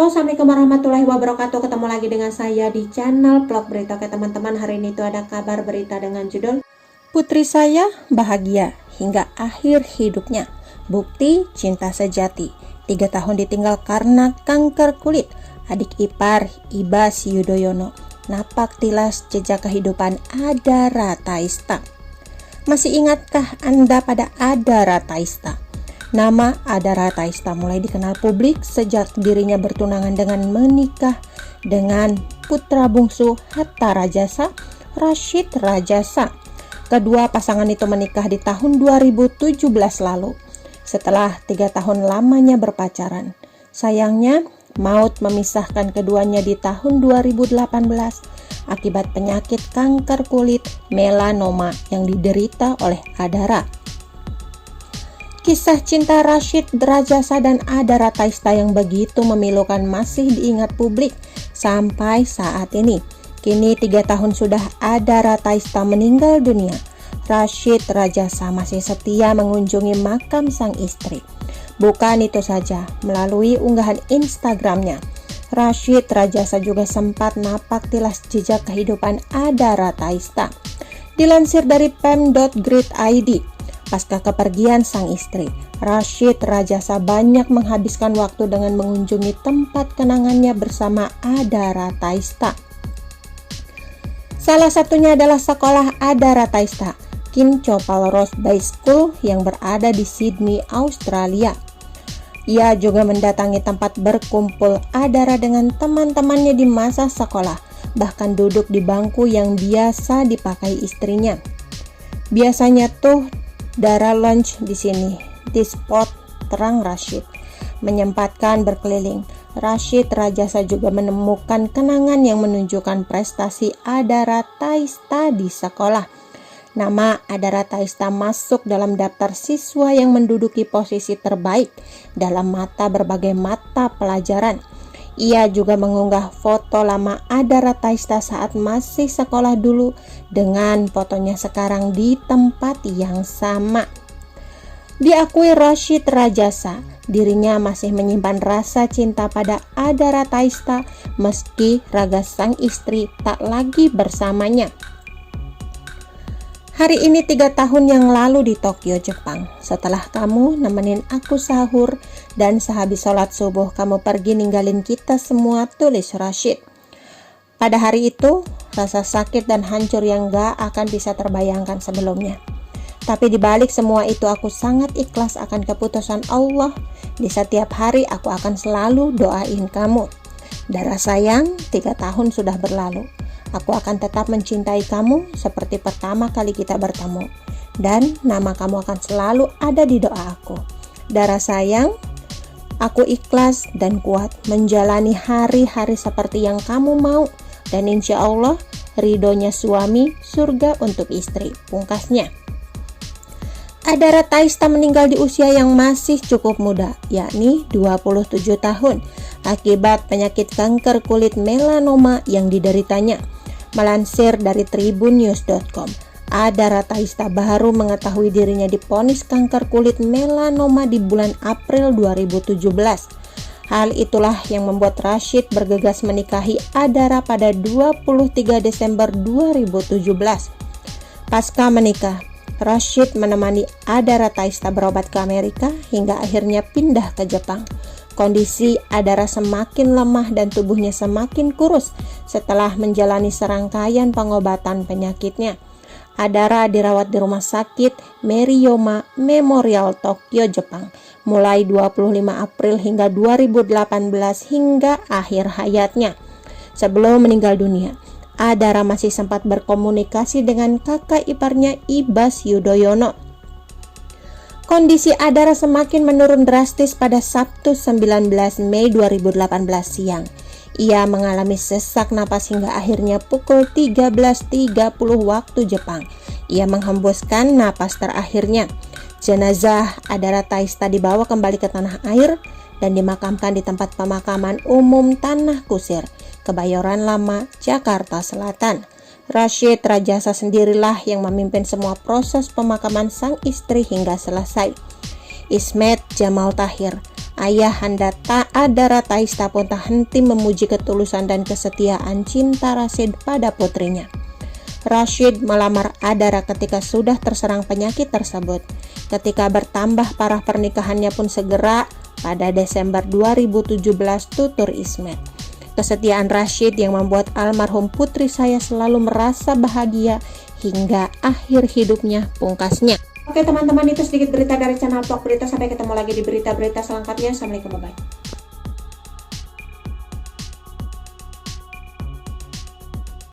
Halo, assalamualaikum warahmatullahi wabarakatuh. Ketemu lagi dengan saya di channel vlog berita. Oke teman-teman, hari ini tuh ada kabar berita dengan judul Putri saya bahagia hingga akhir hidupnya, bukti cinta sejati. 3 tahun ditinggal karena kanker kulit. Adik ipar Ibas Yudhoyono napak tilas jejak kehidupan Adara Taista. Masih ingatkah Anda pada Adara Taista? Nama Adara Taista mulai dikenal publik sejak dirinya bertunangan dengan menikah dengan putra bungsu Hatta Rajasa, Rashid Rajasa. Kedua pasangan itu menikah di tahun 2017 lalu, setelah 3 tahun lamanya berpacaran. Sayangnya, maut memisahkan keduanya di tahun 2018 akibat penyakit kanker kulit melanoma yang diderita oleh Adara. Kisah cinta Rashid Rajasa dan Adara Taista yang begitu memilukan masih diingat publik sampai saat ini. Kini 3 tahun sudah Adara Taista meninggal dunia, Rashid Rajasa masih setia mengunjungi makam sang istri. Bukan itu saja, melalui unggahan Instagramnya, Rashid Rajasa juga sempat napak tilas jejak kehidupan Adara Taista. Dilansir dari pem.grid.id, pasca kepergian sang istri, Rashid Rajasa banyak menghabiskan waktu dengan mengunjungi tempat kenangannya bersama Adara Taista. Salah satunya adalah sekolah Adara Taista, King Chopal Road Bay School yang berada di Sydney, Australia. Ia juga mendatangi tempat berkumpul Adara dengan teman-temannya di masa sekolah, bahkan duduk di bangku yang biasa dipakai istrinya. Biasanya tuh Dara lunch di sini, di spot terang Rashid. Menyempatkan berkeliling, Rashid Rajasa juga menemukan kenangan yang menunjukkan prestasi Adara Taista di sekolah. Nama Adara Taista masuk dalam daftar siswa yang menduduki posisi terbaik dalam berbagai mata pelajaran. Ia juga mengunggah foto lama Adara Taista saat masih sekolah dulu dengan fotonya sekarang di tempat yang sama. Diakui Rashid Rajasa, dirinya masih menyimpan rasa cinta pada Adara Taista meski raga sang istri tak lagi bersamanya. Hari ini 3 tahun yang lalu di Tokyo, Jepang. Setelah kamu nemenin aku sahur dan sehabis sholat subuh kamu pergi ninggalin kita semua, tulis Rashid. Pada hari itu, rasa sakit dan hancur yang gak akan bisa terbayangkan sebelumnya. Tapi dibalik semua itu aku sangat ikhlas akan keputusan Allah. Di setiap hari aku akan selalu doain kamu. Dara sayang, 3 tahun sudah berlalu. Aku akan tetap mencintai kamu seperti pertama kali kita bertemu. Dan nama kamu akan selalu ada di doa aku. Dara sayang, aku ikhlas dan kuat menjalani hari-hari seperti yang kamu mau. Dan insya Allah ridhonya suami, surga untuk istri, pungkasnya. Adara Taista meninggal di usia yang masih cukup muda, yakni 27 tahun, akibat penyakit kanker kulit melanoma yang dideritanya. Melansir dari tribunnews.com, Adara Taista baru mengetahui dirinya divonis kanker kulit melanoma di bulan April 2017. Hal itulah yang membuat Rashid bergegas menikahi Adara pada 23 Desember 2017. Pasca menikah, Rashid menemani Adara Taista berobat ke Amerika hingga akhirnya pindah ke Jepang. Kondisi Adara semakin lemah dan tubuhnya semakin kurus setelah menjalani serangkaian pengobatan penyakitnya. Adara dirawat di rumah sakit Meriyoma Memorial Tokyo, Jepang, mulai 25 April hingga 2018 hingga akhir hayatnya. Sebelum meninggal dunia, Adara masih sempat berkomunikasi dengan kakak iparnya Ibas Yudhoyono. Kondisi Adara semakin menurun drastis pada Sabtu 19 Mei 2018 siang. Ia mengalami sesak napas hingga akhirnya pukul 13.30 waktu Jepang. Ia menghembuskan napas terakhirnya. Jenazah Adara Taista dibawa kembali ke tanah air dan dimakamkan di tempat pemakaman umum Tanah Kusir, Kebayoran Lama, Jakarta Selatan. Rashid Rajasa sendirilah yang memimpin semua proses pemakaman sang istri hingga selesai. Ismet Jamal Tahir, Ayahanda Adara Taista pun tak henti memuji ketulusan dan kesetiaan cinta Rashid pada putrinya. Rashid melamar Adara ketika sudah terserang penyakit tersebut. Ketika bertambah parah pernikahannya pun segera pada Desember 2017 tutur Ismet. Kesetiaan Rashid yang membuat almarhum putri saya selalu merasa bahagia hingga akhir hidupnya pungkasnya. Oke teman-teman, itu sedikit berita dari channel Vlog Berita. Sampai ketemu lagi di berita-berita selengkapnya. Assalamualaikum, bye-bye.